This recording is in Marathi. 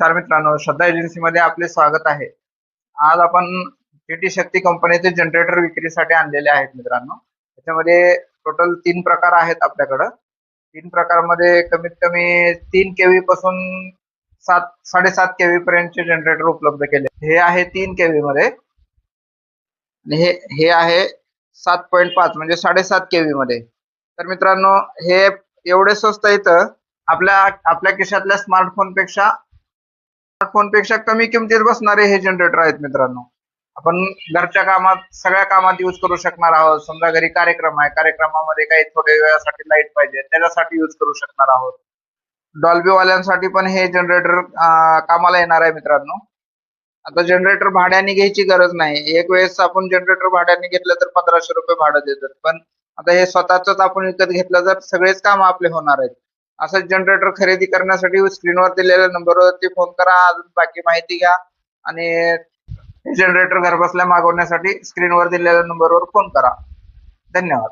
नमस्कार मित्रांनो, श्रद्धा एजन्सीमध्ये आपले स्वागत आहे. आज आपण टीटी शक्ती कंपनीचे जनरेटर विक्रीसाठी आणलेले आहेत मित्रांनो. त्याच्यामध्ये टोटल 3 प्रकार आहेत आपल्याकडं. 3 प्रकारमध्ये कमीत कमी 3 केव्ही पासून 7.5 केव्ही पर्यंतचे जनरेटर उपलब्ध केले. हे आहे 3 केव्ही मध्ये आणि हे आहे 7.5 म्हणजे 7.5 केव्ही मध्ये. तर मित्रांनो, हे एवढे स्वस्त इथं आपल्या खिशातल्या स्मार्टफोनपेक्षा कमी किमतीत बसणारे हे जनरेटर आहेत मित्रांनो. आपण घरच्या कामात सगळ्या कामात यूज करू शकणार आहोत. समजा घरी कार्यक्रम आहे, कार्यक्रमामध्ये काही थोड्या वेळासाठी लाईट पाहिजे, त्याच्यासाठी यूज करू शकणार आहोत. डॉल्बी वाल्यांसाठी पण हे जनरेटर कामाला येणार आहे मित्रांनो. आता जनरेटर भाड्याने घ्यायची गरज नाही. एक वेळेस आपण जनरेटर भाड्याने घेतलं तर 1500 रुपये भाडं देतात, पण आता हे स्वतःच आपण विकत घेतलं तर सगळेच काम आपले होणार आहेत. असं जनरेटर खरेदी करण्यासाठी स्क्रीनवर दिलेल्या नंबरवरती फोन करा. अजून बाकी माहिती घ्या आणि जनरेटर घरबसल्या मागवण्यासाठी स्क्रीनवर दिलेल्या नंबरवर फोन करा. धन्यवाद.